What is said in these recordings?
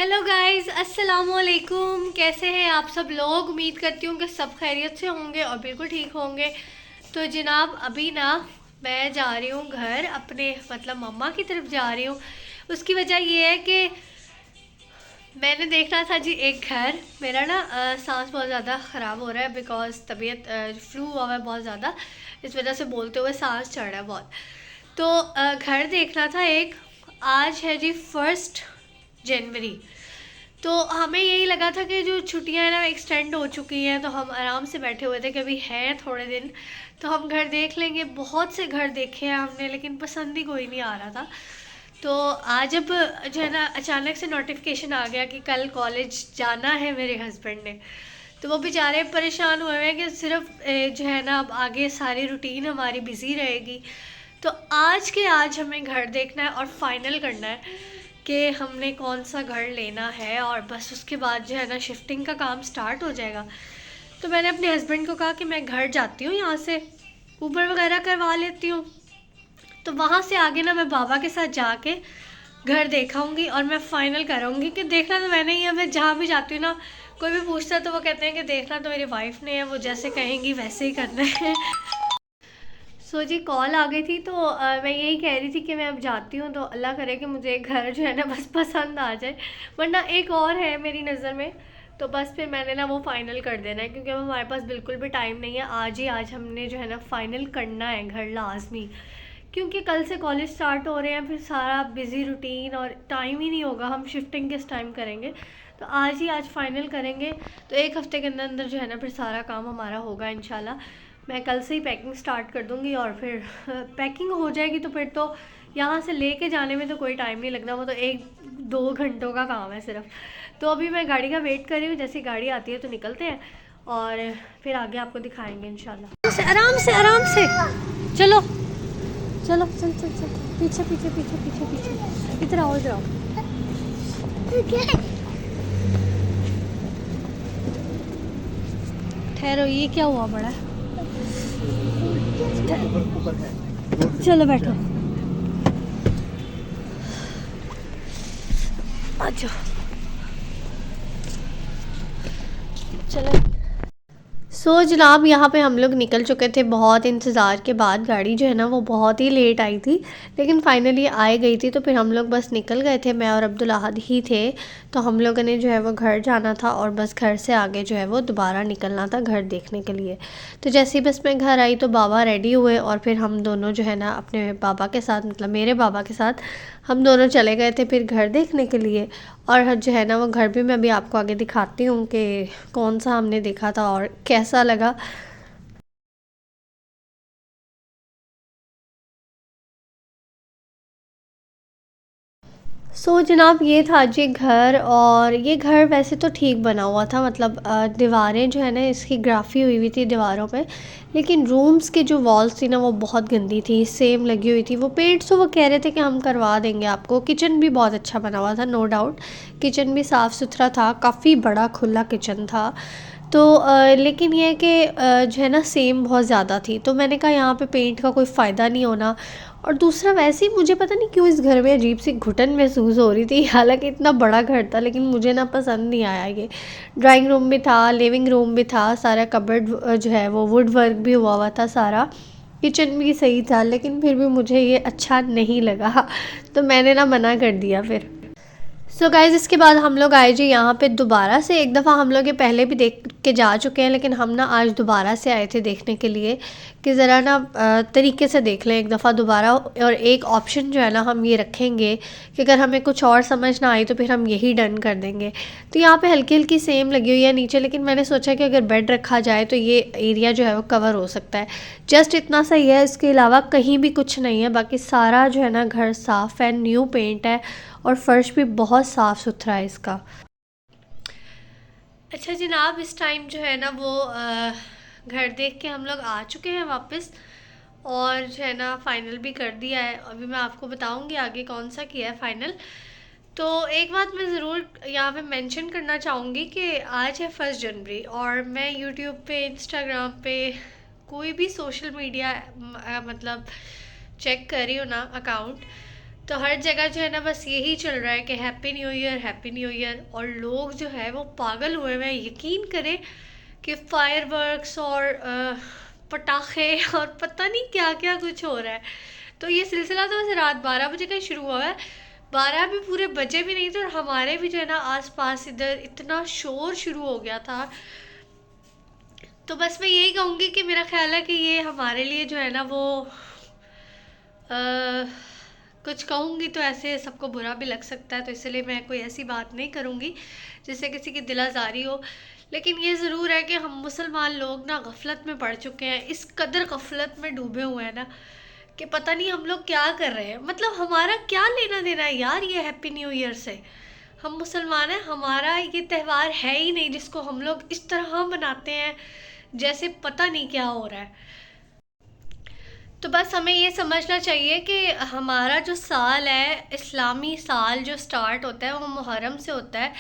Hello guys, अस्सलाम वालेकुम। कैसे हैं आप सब लोग? उम्मीद करती हूँ कि सब खैरियत से होंगे और बिल्कुल ठीक होंगे। तो जनाब अभी ना मैं जा रही हूँ घर, अपने मतलब मम्मा की तरफ जा रही हूँ। उसकी वजह ये है कि मैंने देखना था जी एक घर। मेरा ना सांस बहुत ज़्यादा ख़राब हो रहा है बिकॉज तबीयत फ्लू हुआ है बहुत ज़्यादा, इस वजह से बोलते हुए सांस चढ़ रहा है बहुत। तो घर देखना था एक। आज है जी 1 जनवरी। तो हमें यही लगा था कि जो छुट्टियां हैं ना एक्सटेंड हो चुकी हैं, तो हम आराम से बैठे हुए थे कि अभी हैं थोड़े दिन तो हम घर देख लेंगे। बहुत से घर देखे हैं हमने लेकिन पसंद ही कोई नहीं आ रहा था। तो आज अब जो है ना अचानक से नोटिफिकेशन आ गया कि कल कॉलेज जाना है मेरे हस्बैंड ने। तो वो बेचारे परेशान हुए हैं कि सिर्फ जो है ना अब आगे सारी रूटीन हमारी बिज़ी रहेगी। तो आज के आज हमें घर देखना है और फाइनल करना है कि हमने कौन सा घर लेना है, और बस उसके बाद जो है ना शिफ्टिंग का काम स्टार्ट हो जाएगा। तो मैंने अपने हस्बैंड को कहा कि मैं घर जाती हूँ, यहाँ से ऊबर वगैरह करवा लेती हूँ। तो वहाँ से आगे ना मैं बाबा के साथ जाके घर देखाऊंगी और मैं फाइनल कराऊंगी कि देखना तो मैंने ही है। मैं जहाँ भी जाती हूँ ना, कोई भी पूछता है तो वो कहते हैं कि देखना तो मेरी वाइफ ने है, वो जैसे कहेंगी वैसे ही करना है। जी कॉल आ गई थी तो मैं यही कह रही थी कि मैं अब जाती हूँ, तो अल्लाह करे कि मुझे घर जो है ना बस पसंद आ जाए। वरना एक और है मेरी नज़र में, तो बस फिर मैंने ना वो फ़ाइनल कर देना है क्योंकि अब हमारे पास बिल्कुल भी टाइम नहीं है। आज ही आज हमने जो है ना फ़ाइनल करना है घर लाजमी, क्योंकि कल से कॉलेज स्टार्ट हो रहे हैं, फिर सारा बिज़ी रूटीन और टाइम ही नहीं होगा। हम शिफ्टिंग किस टाइम करेंगे? तो आज ही आज फाइनल करेंगे। तो एक हफ़्ते के अंदर अंदर जो है ना फिर सारा काम हमारा होगा इंशाल्लाह। मैं कल से ही पैकिंग स्टार्ट कर दूँगी और फिर पैकिंग हो जाएगी तो फिर तो यहाँ से लेके जाने में तो कोई टाइम नहीं लगना, वो तो 1-2 घंटों का काम है सिर्फ। तो अभी मैं गाड़ी का वेट कर रही हूँ, जैसे गाड़ी आती है तो निकलते हैं और फिर आगे आपको दिखाएंगे इंशाल्लाह। आराम से आराम से चलो चलो, चल चल चल, पीछे पीछे पीछे पीछे पीछे, इधर आओ इधर आओ। ठहरो, ये क्या हुआ बड़ा? चलो बैठो, आ जाओ, चलो। जनाब यहाँ पे हम लोग निकल चुके थे। बहुत इंतज़ार के बाद गाड़ी जो है ना वो बहुत ही लेट आई थी, लेकिन फाइनली आ गई थी। तो फिर हम लोग बस निकल गए थे, मैं और अब्दुल अहद ही थे। तो हम लोगों ने जो है वो घर जाना था और बस घर से आगे जो है वो दोबारा निकलना था घर देखने के लिए। तो जैसे ही बस मैं घर आई तो बाबा रेडी हुए और फिर हम दोनों जो है ना अपने बाबा के साथ, मतलब मेरे बाबा के साथ हम दोनों चले गए थे फिर घर देखने के लिए। और जो है ना वो घर भी मैं अभी आपको आगे दिखाती हूँ कि कौन सा हमने देखा था और कैसा लगा। जनाब ये था जी घर, और ये घर वैसे तो ठीक बना हुआ था, मतलब दीवारें जो है ना इसकी ग्राफी हुई हुई थी दीवारों पे। लेकिन रूम्स की जो वॉल्स थी ना वो बहुत गंदी थी, सेम लगी हुई थी। वो पेंट्स तो वो कह रहे थे कि हम करवा देंगे आपको। किचन भी बहुत अच्छा बना हुआ था, नो डाउट। किचन भी साफ़ सुथरा था, काफ़ी बड़ा खुला किचन था। तो लेकिन ये है कि जो है ना सेम बहुत ज़्यादा थी। तो मैंने कहा यहाँ पे पेंट का कोई फ़ायदा नहीं होना। और दूसरा वैसे ही मुझे पता नहीं क्यों इस घर में अजीब सी घुटन महसूस हो रही थी। हालांकि इतना बड़ा घर था लेकिन मुझे ना पसंद नहीं आया ये। ड्राइंग रूम भी था, लिविंग रूम भी था, सारा कबर्ड जो है वो वुड वर्क भी हुआ हुआ था सारा। किचन भी सही था लेकिन फिर भी मुझे ये अच्छा नहीं लगा। तो मैंने ना मना कर दिया फिर। गाइज़ इसके बाद हम लोग आए जी यहाँ पे दोबारा से। एक दफ़ा हम लोग ये पहले भी देख के जा चुके हैं, लेकिन हम ना आज दोबारा से आए थे देखने के लिए कि ज़रा ना तरीके से देख लें एक दफ़ा दोबारा। और एक ऑप्शन जो है ना हम ये रखेंगे कि अगर हमें कुछ और समझ ना आई तो फिर हम यही डन कर देंगे। तो यहाँ पे हल्की हल्की सेम लगी हुई है नीचे, लेकिन मैंने सोचा कि अगर बेड रखा जाए तो ये एरिया जो है वो कवर हो सकता है। जस्ट इतना सही है, इसके अलावा कहीं भी कुछ नहीं है। बाकी सारा जो है ना घर साफ़ है, न्यू पेंट है और फ़र्श भी बहुत साफ़ सुथरा है इसका। अच्छा जनाब, इस टाइम जो है ना वो घर देख के हम लोग आ चुके हैं वापस, और जो है ना फ़ाइनल भी कर दिया है। अभी मैं आपको बताऊंगी आगे कौन सा किया है फ़ाइनल। तो एक बात मैं ज़रूर यहाँ पे मेंशन करना चाहूँगी कि आज है 1 जनवरी, और मैं यूट्यूब पे, इंस्टाग्राम पे, कोई भी सोशल मीडिया मतलब चेक कर रही हूँ ना अकाउंट, तो हर जगह जो है ना बस यही चल रहा है कि happy new year, happy new year. और लोग जो है वो पागल हुए हुए हैं, यकीन करें कि फायरवर्क्स और पटाखे और पता नहीं क्या क्या कुछ हो रहा है। तो ये सिलसिला तो वैसे रात 12 बजे का ही शुरू हुआ है, 12 भी पूरे बजे भी नहीं थे, और हमारे भी जो है ना आसपास इधर इतना शोर शुरू हो गया था। तो बस मैं यही कहूँगी कि मेरा ख्याल है कि ये हमारे लिए जो है ना वो कुछ कहूँगी तो ऐसे सबको बुरा भी लग सकता है, तो इसलिए मैं कोई ऐसी बात नहीं करूँगी जिससे किसी की दिल आज़ारी हो। लेकिन ये ज़रूर है कि हम मुसलमान लोग ना गफलत में पड़ चुके हैं, इस कदर गफलत में डूबे हुए हैं ना कि पता नहीं हम लोग क्या कर रहे हैं। मतलब हमारा क्या लेना देना है यार ये हैप्पी न्यू ईयर से। हम मुसलमान हैं, हमारा ये त्यौहार है ही नहीं जिसको हम लोग इस तरह मनाते हैं जैसे पता नहीं क्या हो रहा है। तो बस हमें ये समझना चाहिए कि हमारा जो साल है, इस्लामी साल जो स्टार्ट होता है वो मुहर्रम से होता है।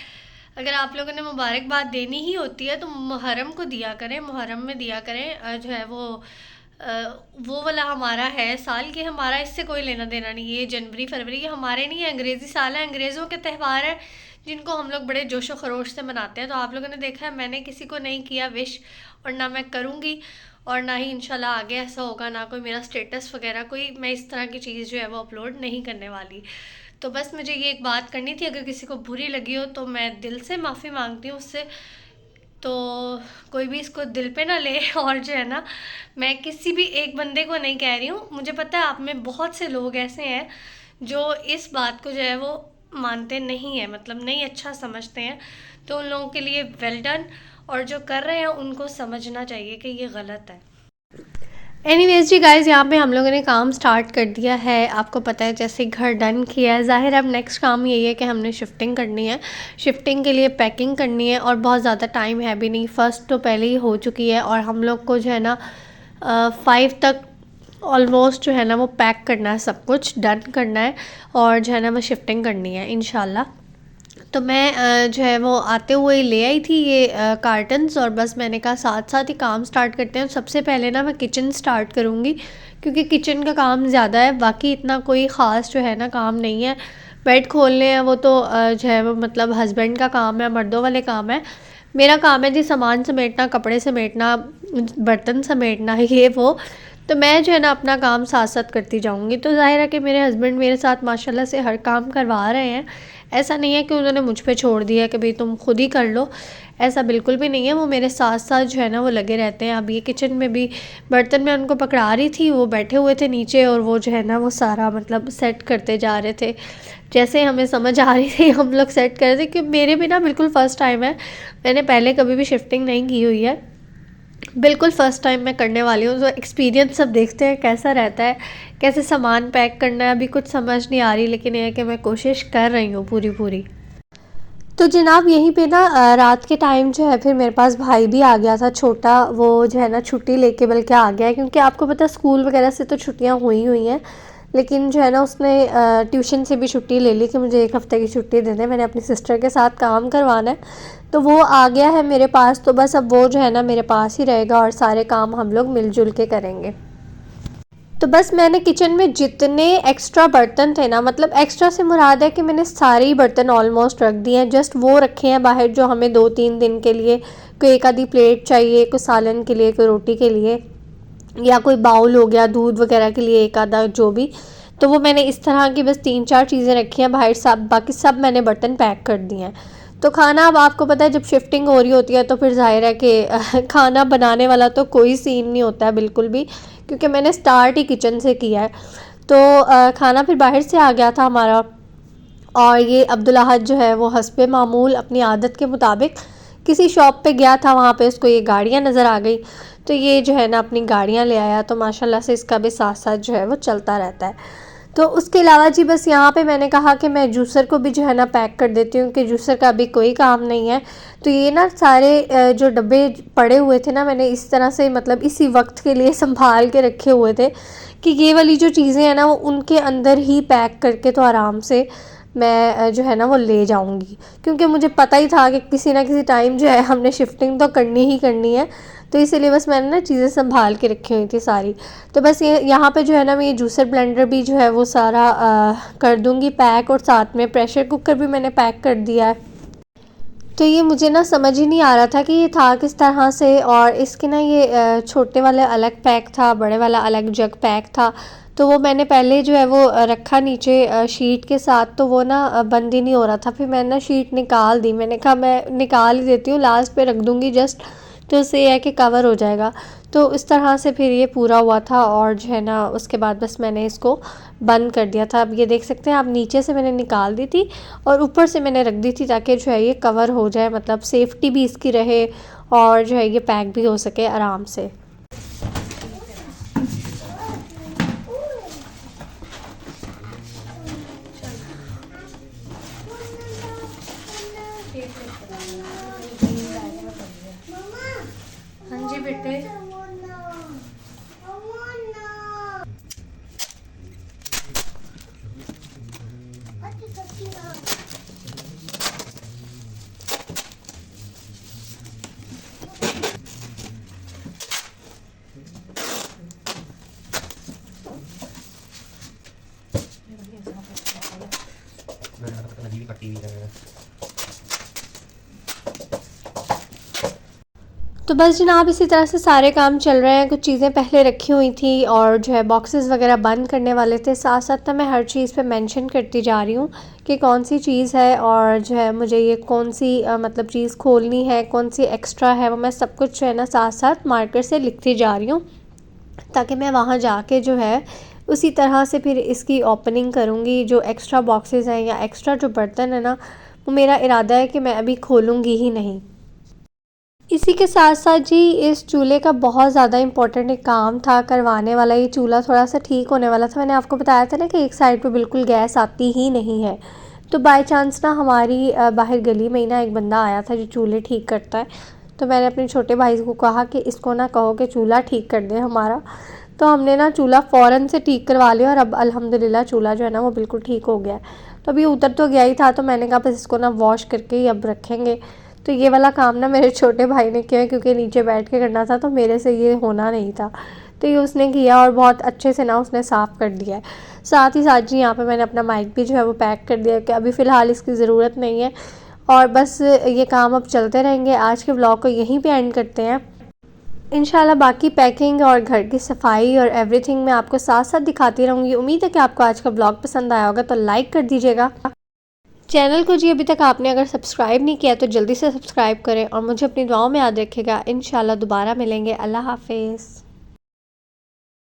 अगर आप लोगों ने मुबारकबाद देनी ही होती है तो मुहर्रम को दिया करें, मुहर्रम में दिया करें। जो है वो वाला हमारा है साल, कि हमारा इससे कोई लेना देना नहीं। ये जनवरी फरवरी ये हमारे नहीं है, अंग्रेज़ी साल है, अंग्रेज़ों के त्यौहार है जिनको हम लोग बड़े जोशो खरोश से मनाते हैं। तो आप लोगों ने देखा है मैंने किसी को नहीं किया विश, और ना मैं करूँगी, और ना ही इंशाल्लाह आगे ऐसा होगा, ना कोई मेरा स्टेटस वगैरह कोई मैं इस तरह की चीज़ जो है वो अपलोड नहीं करने वाली। तो बस मुझे ये एक बात करनी थी, अगर किसी को बुरी लगी हो तो मैं दिल से माफ़ी मांगती हूँ उससे। तो कोई भी इसको दिल पे ना ले। और जो है ना मैं किसी भी एक बंदे को नहीं कह रही हूँ, मुझे पता है आप में बहुत से लोग ऐसे हैं जो इस बात को जो है वो मानते नहीं हैं, मतलब नहीं अच्छा समझते हैं। तो उन लोगों के लिए वेल डन, और जो कर रहे हैं उनको समझना चाहिए कि ये गलत है। एनीवेज जी गाइज़, यहाँ पे हम लोगों ने काम स्टार्ट कर दिया है। आपको पता है जैसे घर डन किया है, ज़ाहिर अब नेक्स्ट काम यही है कि हमने शिफ्टिंग करनी है। शिफ्टिंग के लिए पैकिंग करनी है, और बहुत ज़्यादा टाइम है भी नहीं, फ़र्स्ट तो पहले ही हो चुकी है, और हम लोग को जो है ना 5 तक ऑलमोस्ट जो है ना वो पैक करना है, सब कुछ डन करना है, और जो है ना वो शिफ्टिंग करनी है इंशाल्लाह। तो मैं जो है वो आते हुए ले आई थी ये कार्टन्स, और बस मैंने कहा साथ साथ ही काम स्टार्ट करते हैं। सबसे पहले ना मैं किचन स्टार्ट करूँगी, क्योंकि किचन का काम ज़्यादा है, बाकी इतना कोई ख़ास जो है ना काम नहीं है। बेड खोलने हैं वो तो जो है वो मतलब हस्बैंड का काम है, मर्दों वाले काम है। मेरा काम है जी सामान समेटना, कपड़े समेटना, बर्तन समेटना, ये वो। तो मैं जो है ना अपना काम साथ साथ करती जाऊँगी। तो ज़ाहिर है कि मेरे हस्बैंड मेरे साथ माशाल्लाह से हर काम करवा रहे हैं। ऐसा नहीं है कि उन्होंने मुझ पे छोड़ दिया कि भाई तुम खुद ही कर लो, ऐसा बिल्कुल भी नहीं है। वो मेरे साथ साथ जो है ना वो लगे रहते हैं। अब ये किचन में भी बर्तन मैं उनको पकड़ा रही थी, वो बैठे हुए थे नीचे, और वो जो है ना वो सारा मतलब सेट करते जा रहे थे। जैसे हमें समझ आ रही थी हम लोग सेट कर रहे थे, कि मेरे भी ना बिल्कुल फ़र्स्ट टाइम है, मैंने पहले कभी भी शिफ्टिंग नहीं की हुई है, बिल्कुल फ़र्स्ट टाइम मैं करने वाली हूँ। तो एक्सपीरियंस सब देखते हैं कैसा रहता है, कैसे सामान पैक करना है, अभी कुछ समझ नहीं आ रही, लेकिन ये है कि मैं कोशिश कर रही हूँ पूरी पूरी। तो जनाब यहीं पे ना रात के टाइम जो है फिर मेरे पास भाई भी आ गया था छोटा, वो जो है ना छुट्टी लेके बल्कि आ गया है, क्योंकि आपको पता है स्कूल वगैरह से तो छुट्टियां हुई हैं, लेकिन जो है ना उसने ट्यूशन से भी छुट्टी ले ली कि मुझे 1 हफ़्ते की छुट्टी दे दें, मैंने अपनी सिस्टर के साथ काम करवाना है। तो वो आ गया है मेरे पास, तो बस अब वो जो है ना मेरे पास ही रहेगा, और सारे काम हम लोग मिलजुल के करेंगे। तो बस मैंने किचन में जितने एक्स्ट्रा बर्तन थे ना, मतलब एक्स्ट्रा से मुराद है कि मैंने सारे ही बर्तन ऑलमोस्ट रख दिए हैं, जस्ट वो रखे हैं बाहर जो हमें 2-3 दिन के लिए, कोई एक आधी प्लेट चाहिए, कोई सालन के लिए, कोई रोटी के लिए, या कोई बाउल हो गया दूध वगैरह के लिए एक आधा जो भी। तो वो मैंने इस तरह की बस 3-4 चीज़ें रखी हैं बाहर, सब बाकी सब मैंने बर्तन पैक कर दिए हैं। तो खाना अब आपको पता है जब शिफ्टिंग हो रही होती है तो फिर ज़ाहिर है कि खाना बनाने वाला तो कोई सीन नहीं होता है बिल्कुल भी, क्योंकि मैंने स्टार्ट ही किचन से किया है। तो खाना फिर बाहर से आ गया था हमारा, और ये अब्दुल अहद जो है वो हस्बे मामूल अपनी आदत के मुताबिक किसी शॉप पे गया था, वहाँ पे उसको ये गाड़ियाँ नज़र आ गई, तो ये जो है ना अपनी गाड़ियाँ ले आया। तो माशाल्लाह से इसका भी साथ साथ जो है वो चलता रहता है। तो उसके अलावा जी बस यहाँ पे मैंने कहा कि मैं जूसर को भी जो है ना पैक कर देती हूँ, कि जूसर का अभी कोई काम नहीं है। तो ये ना सारे जो डब्बे पड़े हुए थे ना, मैंने इस तरह से मतलब इसी वक्त के लिए संभाल के रखे हुए थे, कि ये वाली जो चीज़ें हैं ना वो उनके अंदर ही पैक करके तो आराम से मैं जो है ना वो ले जाऊंगी, क्योंकि मुझे पता ही था कि किसी ना किसी टाइम जो है हमने शिफ्टिंग तो करनी ही करनी है। तो इसीलिए बस मैंने ना चीज़ें संभाल के रखी हुई थी सारी। तो बस ये यहाँ पे जो है ना मैं ये जूसर ब्लेंडर भी जो है वो सारा कर दूँगी पैक, और साथ में प्रेशर कुकर भी मैंने पैक कर दिया है। तो ये मुझे ना समझ ही नहीं आ रहा था कि ये था किस तरह से, और इसके ना ये छोटे वाले अलग पैक था, बड़े वाला अलग जग पैक था। तो वो मैंने पहले जो है वो रखा नीचे शीट के साथ, तो वो ना बंद ही नहीं हो रहा था। फिर मैंने ना शीट निकाल दी, मैंने कहा मैं निकाल ही देती हूँ, लास्ट पे रख दूँगी जस्ट, तो उससे यह है कि कवर हो जाएगा। तो इस तरह से फिर ये पूरा हुआ था, और जो है ना उसके बाद बस मैंने इसको बंद कर दिया था। अब ये देख सकते हैं आप, नीचे से मैंने निकाल दी थी और ऊपर से मैंने रख दी थी ताकि जो है ये कवर हो जाए, मतलब सेफ्टी भी इसकी रहे और जो है ये पैक भी हो सके आराम से। हाँ जी बेटे। तो बस जनाब इसी तरह से सारे काम चल रहे हैं। कुछ चीज़ें पहले रखी हुई थी और जो है बॉक्सेस वगैरह बंद करने वाले थे, साथ साथ ना मैं हर चीज़ पे मेंशन करती जा रही हूँ कि कौन सी चीज़ है और जो है मुझे ये कौन सी मतलब चीज़ खोलनी है, कौन सी एक्स्ट्रा है, वो मैं सब कुछ जो है ना साथ साथ मार्कर से लिखती जा रही हूँ, ताकि मैं वहाँ जाके जो है उसी तरह से फिर इसकी ओपनिंग करूँगी। जो एक्स्ट्रा बॉक्सेस हैं या एक्स्ट्रा जो बर्तन है ना, वो मेरा इरादा है कि मैं अभी खोलूँगी ही नहीं। इसी के साथ साथ जी इस चूल्हे का बहुत ज़्यादा इम्पोर्टेंट एक काम था करवाने वाला। ये चूल्हा थोड़ा सा ठीक होने वाला था, मैंने आपको बताया था ना कि एक साइड पे बिल्कुल गैस आती ही नहीं है। तो बाय चांस ना हमारी बाहर गली में ही ना एक बंदा आया था जो चूल्हे ठीक करता है। तो मैंने अपने छोटे भाई को कहा कि इसको ना कहो कि चूल्हा ठीक कर दे हमारा। तो हमने ना चूल्हा फ़ौरन से ठीक करवा लिया और अब अल्हम्दुलिल्लाह चूल्हा जो है ना वो बिल्कुल ठीक हो गया है। तो अभी उतर तो गया ही था, तो मैंने कहा बस इसको ना वॉश करके ही अब रखेंगे। तो ये वाला काम ना मेरे छोटे भाई ने किया, क्योंकि नीचे बैठ के करना था तो मेरे से ये होना नहीं था। तो ये उसने किया और बहुत अच्छे से ना उसने साफ़ कर दिया है। साथ ही साथ जी यहाँ पे मैंने अपना माइक भी जो है वो पैक कर दिया कि अभी फ़िलहाल इसकी ज़रूरत नहीं है, और बस ये काम अब चलते रहेंगे। आज के व्लॉग को यहीं पे एंड करते हैं। इंशाल्लाह बाकी पैकिंग और घर की सफाई और एवरीथिंग मैं आपको साथ साथ दिखाती रहूँगी। उम्मीद है कि आपको आज का व्लॉग पसंद आया होगा, तो लाइक कर दीजिएगा। चैनल को जी अभी तक आपने अगर सब्सक्राइब नहीं किया तो जल्दी से सब्सक्राइब करें और मुझे अपनी दुआओं में याद रखिएगा। इंशाल्लाह दोबारा मिलेंगे। अल्लाह हाफिज़।